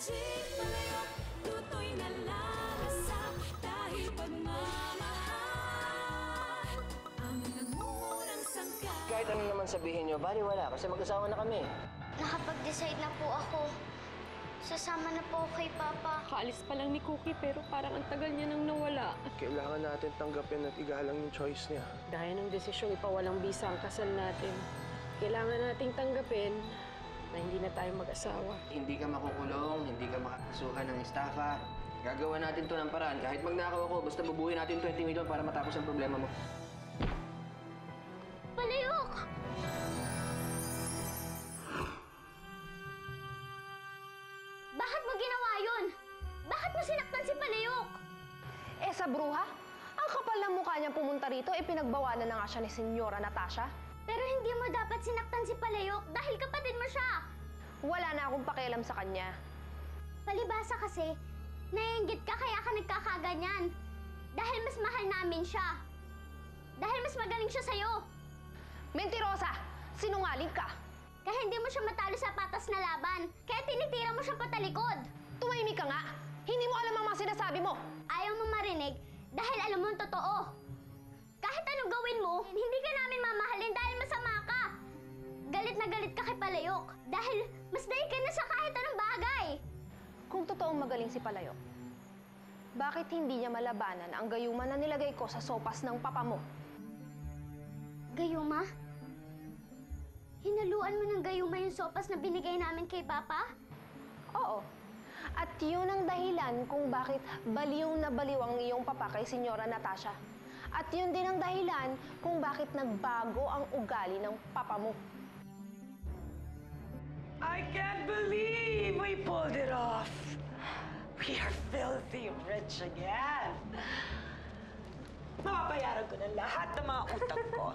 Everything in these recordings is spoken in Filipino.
magic palayok, luto'y nalalasa dahil pagmamahal ang nagmumurang sangka. Kahit ano naman sabihin nyo, baliwala kasi mag-asawa na kami. Nakapag-decide na po ako. Sasama na po ako kay Papa. Kaalis pa lang ni Cookie pero parang ang tagal niya nang nawala. Kailangan natin tanggapin at igalang yung choice niya. Gaya ng desisyong ipawalang bisa ang kasal natin, kailangan nating tanggapin na hindi na tayo mag-asawa. Hindi ka makukulong, hindi ka makakasuhan ng estafa. Gagawa natin to ng paraan. Kahit magnakaw ako, basta bubuhin natin 20 million para matapos ang problema mo. Palayok! Bakit mo ginawa yun? Bakit mo sinaktan si Palayok? Eh, sa bruha? Ang kapal ng mukha niyang pumunta rito, pinagbawalan na nga siya ni Senyora Natasha. Pero hindi mo dapat sinaktan si Palayok dahil kapatid mo siya. Wala na akong pakialam sa kanya. Palibasa kasi, naiinggit ka kaya ka nagkakaganyan. Dahil mas mahal namin siya. Dahil mas magaling siya sa'yo. Mentirosa! Sinungaling ka! Kaya hindi mo siya matalo sa patas na laban. Kaya tinitira mo siya patalikod. Tumahimik ka nga! Hindi mo alam ang mga sinasabi mo! Ayaw mo marinig dahil alam mo ang totoo. Kahit anong gawin mo, hindi ka namin mamahalin dahil masama ka. Galit na galit ka kay Palayok dahil mas daig ka na sa kahit anong bagay. Kung totoong magaling si Palayok, bakit hindi niya malabanan ang gayuma na nilagay ko sa sopas ng papa mo? Gayuma? Hinaluan mo ng gayuma yung sopas na binigay namin kay Papa? Oo. At yun ang dahilan kung bakit baliw na baliw ang iyong papa kay Senyora Natasha. At yun din ang dahilan kung bakit nagbago ang ugali ng papa mo. I can't believe we pulled it off. We are filthy rich again. Mapapayaran ko na lahat ng mga utang ko.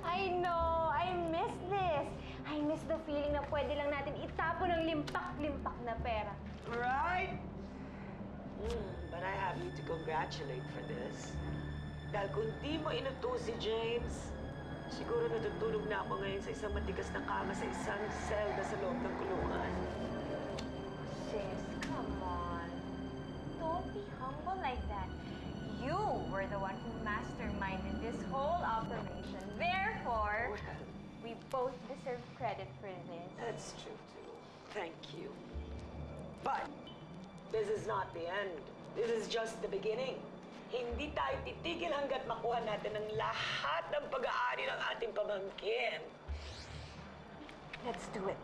I know! I miss this! I miss the feeling na pwede lang natin itapon ng limpak-limpak na pera. Right? But I have you to congratulate for this. Dahil kung di mo inutos si James, siguro natutulog na ako ngayon sa isang matigas na kama sa isang selda sa loob ng kulungan. Sis, come on. Don't be humble like that. You were the one who masterminded this whole operation. Therefore, we both deserve credit for this. That's true, too. Thank you. But, this is not the end. This is just the beginning. Hindi tayo titigil hanggat makuha natin ang lahat ng pag-aari ng ating pamangkin. Let's do it.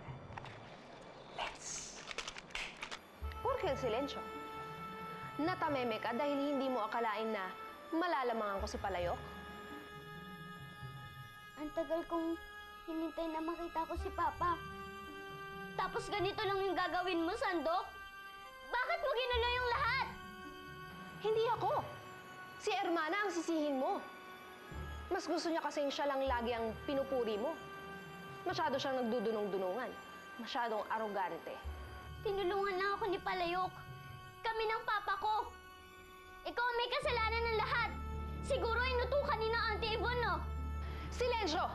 Let's. Porke silensyo. Natameme ka dahil hindi mo akalain na malalamangan ko si Palayok? Ang tagal kong hinintay na makita ko si Papa. Tapos ganito lang yung gagawin mo, Sandok? Bakit mo ginulo yung lahat? Hindi ako. Si Hermana ang sisihin mo. Mas gusto niya kasing siya lang lagi ang pinupuri mo. Masyado siyang nagdudunong-dunungan. Masyadong arogante. Tinulungan lang ako ni Palayok. Kami ng papa ko. Ikaw ang may kasalanan ng lahat. Siguro inutukan ni ng Auntie Yvonne, no? Silensyo!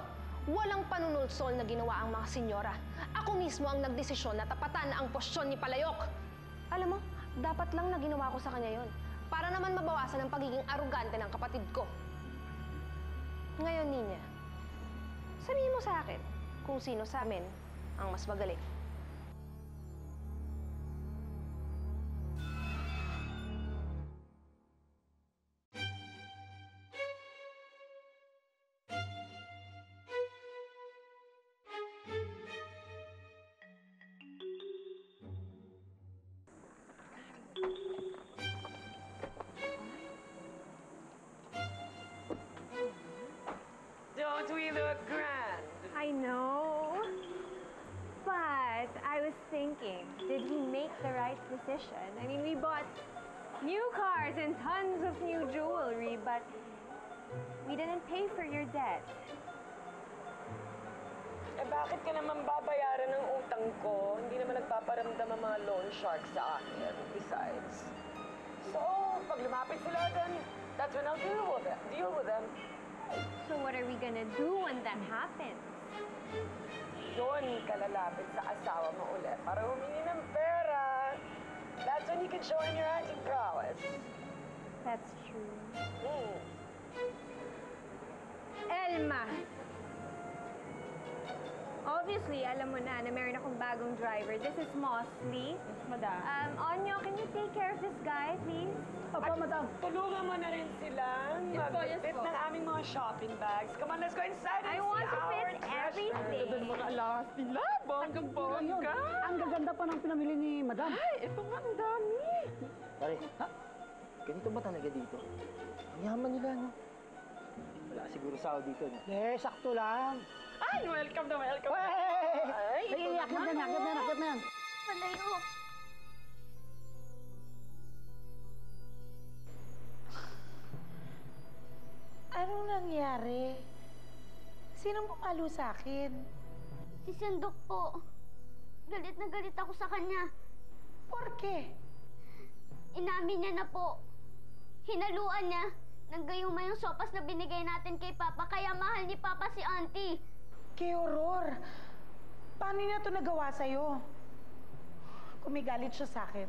Walang panunulsol na ginawa ang mga senyora. Ako mismo ang nagdesisyon na tapatan ang posisyon ni Palayok. Alam mo, dapat lang na ginawa ko sa kanya yon para naman mabawasan ang pagiging arogante ng kapatid ko. Ngayon, Ninya, sabihin mo sa akin kung sino sa amin ang mas magaling. Don't we look grand? I know. But I was thinking, did we make the right decision? I mean, we bought new cars and tons of new jewelry, but we didn't pay for your debt. Eh bakit ka naman babayaran ng utang ko? Hindi naman nagpaparamdam ang mga loan sharks sa akin. Besides. So, pag lumapit sila, then that's when I'll deal with them. So what are we gonna do when that happens? Doon ka lalapit sa asawa mo ulit para humingi ng pera. at showing your acting prowess. That's true. Hmm. Elma! Obviously, alam mo na meron akong bagong driver. This is Mosley. Yes, madam. Onyo, can you take care of this guy, please? Opo, madam. Tulungan mo na rin sila mag-fit ng aming mga shopping bags. Come on, let's go inside and I see want to our fit treasure. everything. Mga alahas nila, bonggang-bongga. Ang gaganda pa ng pinamili ni Madam. Ay, ito nga, ang dami. Pare, ganito ba talaga dito? Ang yaman nila, no? Wala siguro sahod dito, no? Eh, sakto lang. Ay, welcome na welcome. Ay, akit na yan, akit na yan. Palayok. Anong nangyari? Sinong pumalo sa akin? Si Sandok po. Galit na galit ako sa kanya. Por qué? Inamin niya na po. Hinaluan niya. Nanggayuma yung sopas na binigay natin kay Papa, kaya mahal ni Papa si Auntie. Qué horror! Paano niya ito nagawa sa'yo? Kung may galit siya sa akin,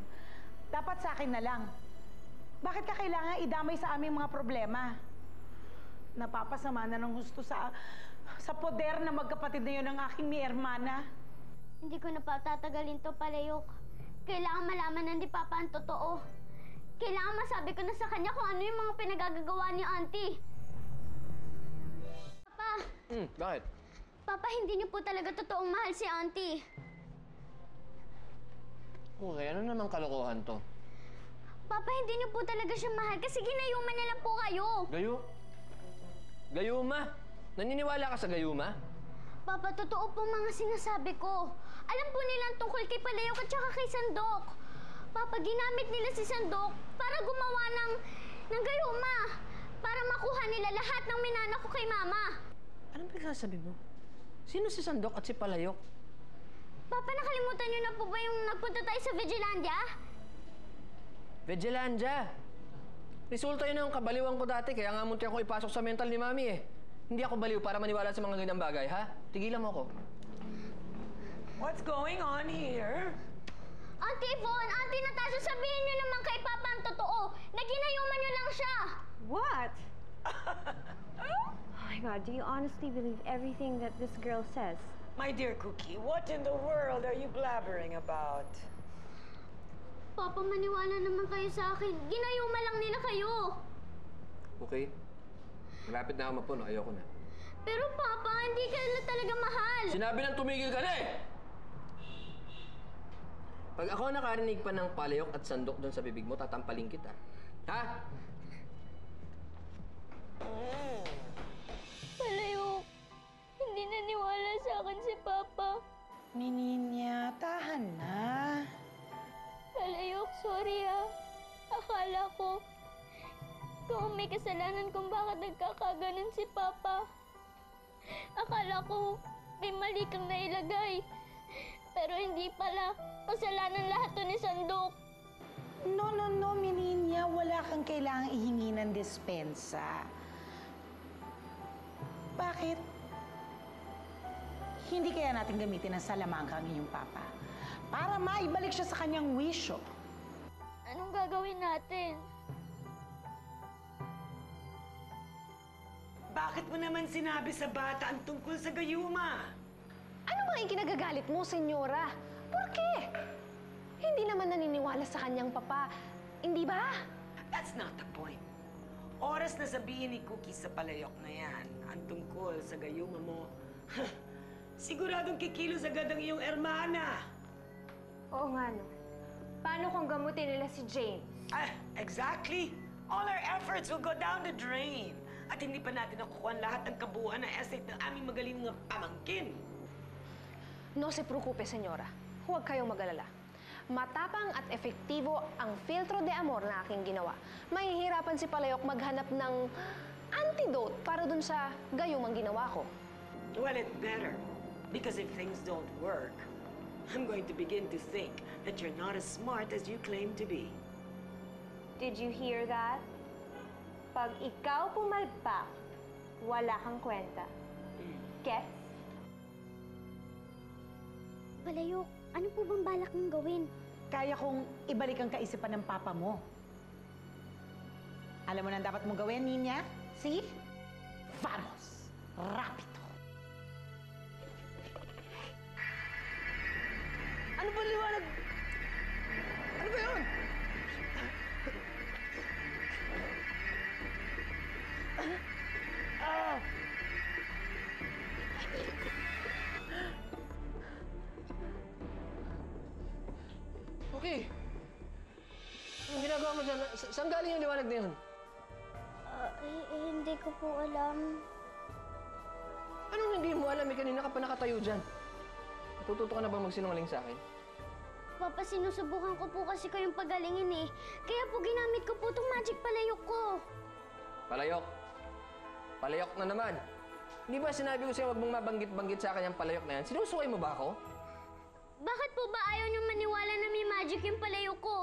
dapat sa akin na lang. Bakit ka kailangan idamay sa aming mga problema? Napapasama na ng husto sa poder na magkapatid na yun ng aking mi hermana. Hindi ko na patatagalin to, Palayok. Kailangan malaman na ni Papa ang totoo. Kailangan masabi ko na sa kanya kung ano yung mga pinagagagawa ni Auntie. Papa! Bakit? Papa, hindi niyo po talaga totoong mahal si Auntie. Okay, ano namang kalokohan to? Papa, hindi niyo po talaga siya mahal kasi ginayuman niya lang po kayo. Gayuma? Naniniwala ka sa gayuma? Papa, totoo po mga sinasabi ko. Alam po nila ang tungkol kay Palayok at saka kay Sandok. Papa, ginamit nila si Sandok para gumawa ng gayuma. Para makuha nila lahat ng minana ko kay Mama. Anong pinagsasabi mo? Sino si Sandok at si Palayok? Papa, nakalimutan niyo na po ba yung nagpunta tayo sa Vigilandia? Vigilandia! Resulta yun ng kabaliwan ko dati, kaya nga munti ako ipasok sa mental ni Mami eh. Hindi ako baliw para maniwala sa mga ganyang bagay, ha? Tigilan mo ako. What's going on here? Auntie Yvonne, Auntie Natasha, sabihin niyo naman kay Papa ang totoo na ginayuman niyo lang siya. What? Oh my God, do you honestly believe everything that this girl says? My dear Cookie, what in the world are you blabbering about? Papa, maniwala naman kayo sa akin. Ginayuman lang nila kayo. Okay. Malapit na ako mapuno. Ayoko na. Pero Papa, hindi ka na talaga mahal. Sinabi nang tumigil ka na eh! Pag ako nakarinig pa ng Palayok at Sandok doon sa bibig mo, tatampaling kita. Ha? Palayok, hindi naniwala sa akin si Papa. Mininya, tahan na. Palayok, sorry ah. Akala ko, ikaw ang may kasalanan kung bakit nagkakaganon si Papa. Akala ko, may mali kang nailagay. Pero hindi pala. Kasalanan lahat to ni Sandok. No, Mininya. Wala kang kailangang ihingi ng dispensa. Bakit? Hindi kaya natin gamitin ang salamangka ng iyong papa para maibalik siya sa kanyang wisyo. Anong gagawin natin? Bakit mo naman sinabi sa bata ang tungkol sa gayuma? Ano ba yung kinagagalit mo, senyora? Por qué? Hindi naman naniniwala sa kanyang papa. Hindi ba? That's not the point. Oras na sabihin ni Cookie sa Palayok na yan ang tungkol sa gayuma mo, siguradong kikilos agad ang iyong ermana. Oo nga, no. Paano kung gamutin nila si James? Exactly. All our efforts will go down the drain. At hindi pa natin nakukuha lahat ng kabuuan ng estate ng aming magaling na pamangkin. No se preocupe, senyora. Huwag kayong mag-alala. Matapang at efektibo ang filtro de amor na aking ginawa. Mahihirapan si Palayok maghanap ng antidote para dun sa gayumang ginawa ko. Well, it better. Because if things don't work, I'm going to begin to think that you're not as smart as you claim to be. Did you hear that? Pag ikaw pumalpak, wala kang kwenta. Gets? Palayok, ano po bang balak mong gawin? kaya kong ibalik ang kaisipan ng papa mo. Alam mo na ang dapat mong gawin, Ninya? See? Vamos! Rapido! Ano ba liwanag? Ano ba yun? Okay. Anong ginagawa mo dyan? Saan galing yung liwanag na yun? Hindi ko po alam. Anong hindi mo alam? Kanina ka pa nakatayo dyan. Natututo ka na ba magsinungaling sa akin? Papa, sinusubukan ko po kasi kayong pagalingin eh. Kaya po ginamit ko po itong magic palayok ko. Palayok. Palayok na naman. Hindi ba sinabi ko sa'yo huwag mong mabanggit-banggit sa akin yung palayok na yan? Sinusuway mo ba ako? Bakit po ba ayaw niyong maniwala na may magic yung palayok ko?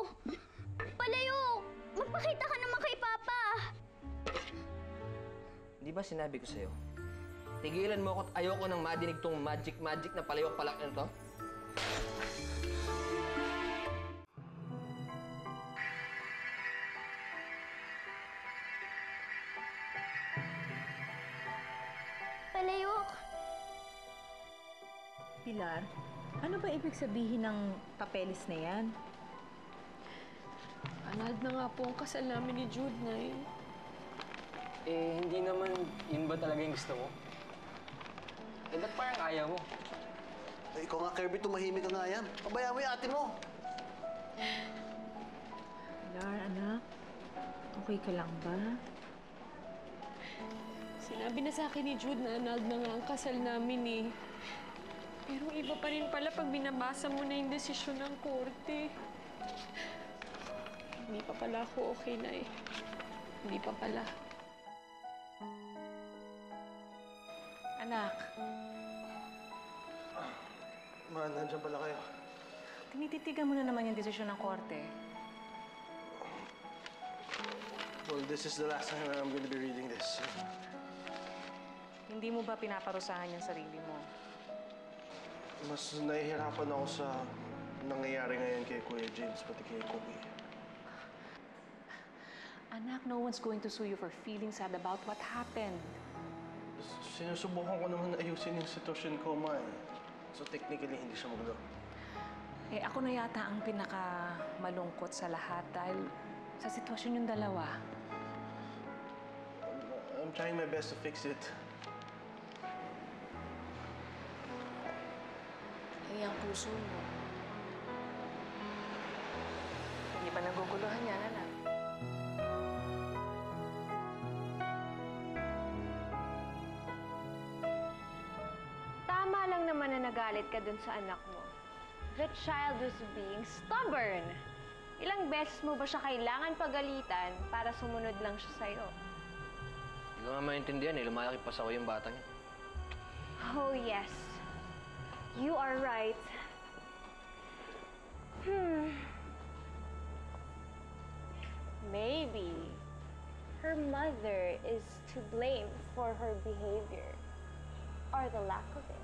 Palayok! Magpakita ka naman kay Papa! Di ba sinabi ko sa'yo? Tigilan mo ako at ayoko nang madinig tong magic na palayok-palak na to. Palayok! Pilar, ano ba ibig sabihin ng papeles na yan? Anad na nga po ang kasal namin ni Jude, Nay. Eh, hindi naman yun ba talaga yung gusto mo? Eh, ba't parang ayaw mo? Eh, ikaw nga, Kirby, tumahimik ka nga yan. Pabayaan mo yung ate mo. Pilar, anak, okay ka lang ba? Sinabi na sa akin ni Jude na annulled na nga ang kasal namin eh. Pero iba pa rin pala pag binabasa mo na yung desisyon ng korte. Hindi pa pala ako okay na eh. Hindi pa pala. Anak, Ma, nandiyan pala kayo. tinititigan mo na naman yung desisyon ng korte. Well, this is the last time I'm going to be reading this. Hindi mo ba pinaparusahan yung sarili mo? Mas nahihirapan ako sa nangyayari ngayon kay Kuya James, pati kay Kobe. Anak, no one's going to sue you for feeling sad about what happened. Sinusubukan ko naman na ayusin yung sitwasyon ko, Ma. So technically, hindi siya magulo. Eh, ako na yata ang pinaka-malungkot sa lahat dahil sa sitwasyon yung dalawa. I'm trying my best to fix it. Eh, ang puso mo. Hindi ba naguguluhan yan, anak? Tama lang naman na nagalit ka dun sa anak mo. The child was being stubborn. Ilang beses mo ba siya kailangan pagalitan para sumunod lang siya sa'yo? Hindi ko nga maintindihan eh. Lumalaki pa sa yung batang yan. Oh, yes. You are right. Maybe her mother is to blame for her behavior or the lack of it.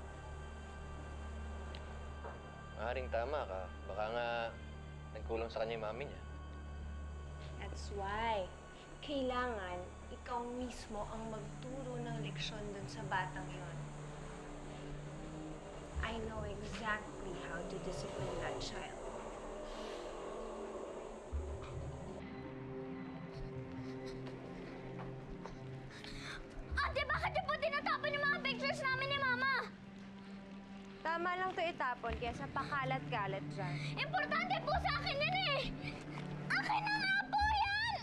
Maaaring tama ka. Baka nga nagkulang sa kanya yung mami niya. That's why kailangan ikaw mismo ang magturo ng leksyon dun sa batang yon. I know exactly how to discipline that child. Ate, bakit niyo po tinatapon yung mga pictures namin ni Mama? Tama lang to itapon kesa pakalat-kalat dyan. Importante po sa akin yan eh! Akin na nga po yan!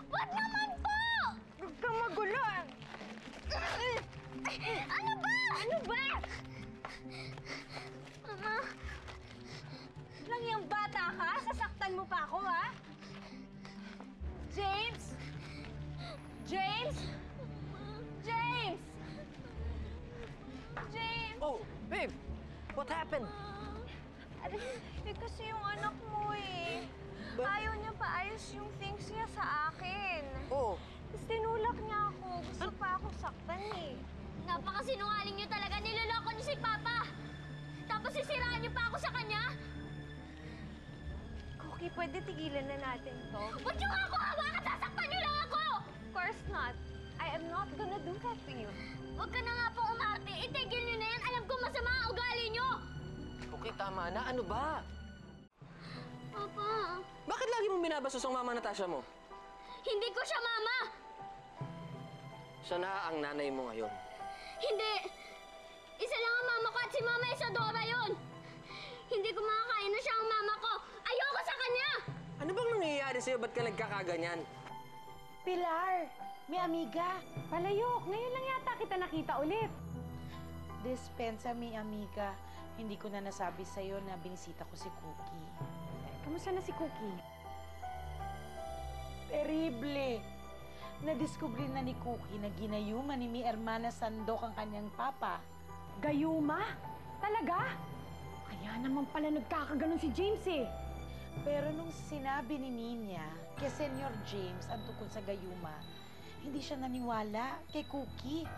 Wag naman po! Huwag kang magulo! Ano ba? Ano ba? Mama, Lang yung bata ka? Sasaktan mo pa ako, ha? James? James? James! James! Oh, babe! What happened? Eh kasi yung anak mo eh. Ayaw niya paayos yung things niya sa akin. Oh. Tapos tinulak niya ako. Gusto pa ako saktan eh. napakasinungaling niyo talaga. Niloloko niyo si Papa. Tapos sisiraan niyo pa ako sa kanya. Cookie, pwede tigilan na natin to. Huwag niyo nga ako hawakan! Sasaktan niyo lang ako! Of course not. I am not gonna do that to you. Huwag ka na nga pong umarte. Itigil niyo na yan. Alam ko masama ang ugali niyo! Okay, tama na. Ano ba? Papa, Bakit lagi mong binabastos ang mama Natasha mo? hindi ko siya mama! Siya na ang nanay mo ngayon. Hindi! Isa lang ang mama ko at si Mama Isadora yun! Hindi ko makakain na siya ang mama ko! Ayoko sa kanya! Ano bang nangyayari sa'yo? Ba't ka nagkakaganyan? Pilar, may amiga. Palayok, ngayon lang yata kita nakita ulit. Dispensa, mi amiga. Hindi ko na nasabi sa'yo na binisita ko si Cookie. Kamusta na si Cookie? Terrible! Nadiskubre na ni Cookie na ginayuman ni mi Hermana Sandok ang kanyang papa. Gayuma? Talaga? Kaya naman pala nagkakaganon si James eh. Pero nung sinabi ni Nina kay Senyor James ang tungkol sa gayuma, hindi siya naniwala kay Cookie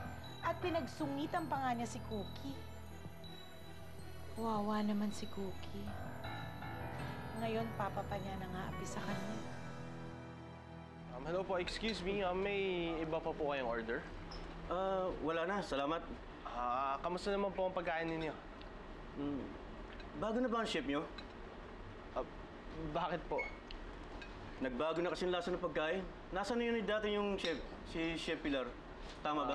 at pinagsungitan pa nga niya si Cookie. Wawa naman si Cookie. Ngayon, papa pa niya nangaapi sa kanya. Hello po, excuse me. May iba pa po kayong order? Wala na. Salamat. Kamusta naman po ang pagkain ninyo? Bago na ba ang chef nyo? Bakit po? Nagbago na kasi ang lasa ng pagkain. Nasaan na yun dati yung chef? Si Chef Pilar. Tama ba?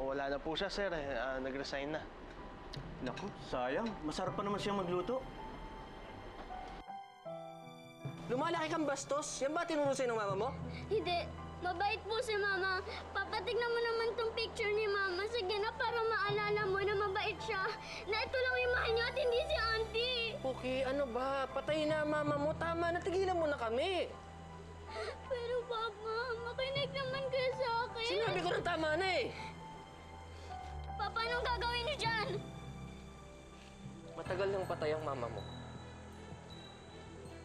Wala na po siya, sir. Nag-resign na. Naku, sayang. Masarap pa naman siyang magluto. Lumalaki kang bastos? Yan ba tinuro sa'yo ng mama mo? Hindi. Mabait po si Mama. Papatignan mo naman tong picture ni Mama. Sige na, para maalala mo na mabait siya. Na ito lang yung mahal niyo at hindi si Auntie. Cookie, ano ba? Patay na mama mo. Tama na, tigilan mo na kami. Pero Papa, makinig naman kayo sa akin. Sinabi ko na tama na eh. Papa, anong gagawin niyo dyan? Matagal nang patay ang mama mo.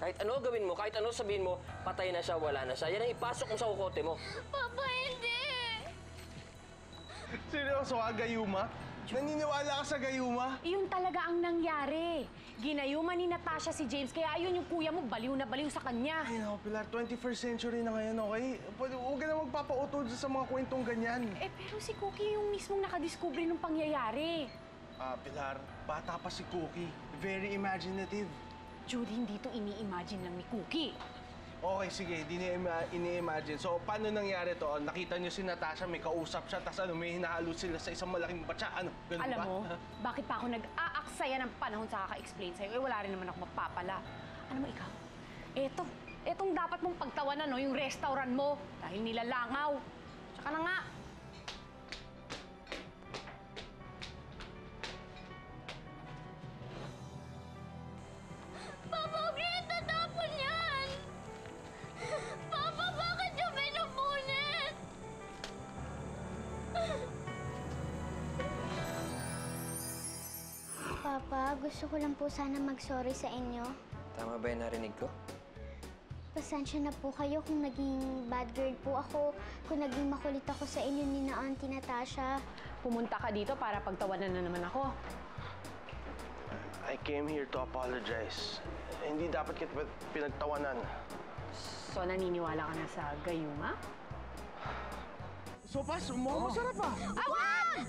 Kahit ano gawin mo, kahit ano sabihin mo, patay na siya, wala na siya. Yan ang ipasok mo sa kukote mo. Papa, hindi! Seryoso ka, Gayuma? Naniniwala ka sa Gayuma? Iyon talaga ang nangyari. Ginayuma ni Natasha si James, kaya ayun yung kuya mo, baliw na baliw sa kanya. Ay, naku, Pilar, 21st century na ngayon, okay? Huwag ka na magpapauto sa mga kwentong ganyan. Eh, pero si Cookie yung mismong nakadiskubre ng pangyayari. Pilar, bata pa si Cookie. Very imaginative. Judy, hindi to ini-imagine lang ni Cookie. Okay, sige, di niya ini-imagine. So, paano nangyari to? Nakita niyo si Natasha, may kausap siya, tapos may hinahalo sila sa isang malaking batya. Ano? Ganun Alam ba? mo, bakit pa ako nag-aaksaya ng panahon sa kaka-explain sa'yo? Eh, wala rin naman ako mapapala. Ano mo ikaw? Etong dapat mong pagtawanan, no? Yung restaurant mo. Dahil nilalangaw. Tsaka na nga. Papa, huwag niyo itatapon yan! Papa, bakit niyo pinupunit? Papa, gusto ko lang po sana mag-sorry sa inyo. Tama ba yung narinig ko? Pasensya na po kayo kung naging bad girl po ako, kung naging makulit ako sa inyo ni na Auntie Natasha. Pumunta ka dito para pagtawanan na naman ako. I came here to apologize. Hindi dapat kita pinagtawanan. So, naniniwala ka na sa gayuma? Sopas, masarap ah! Awag!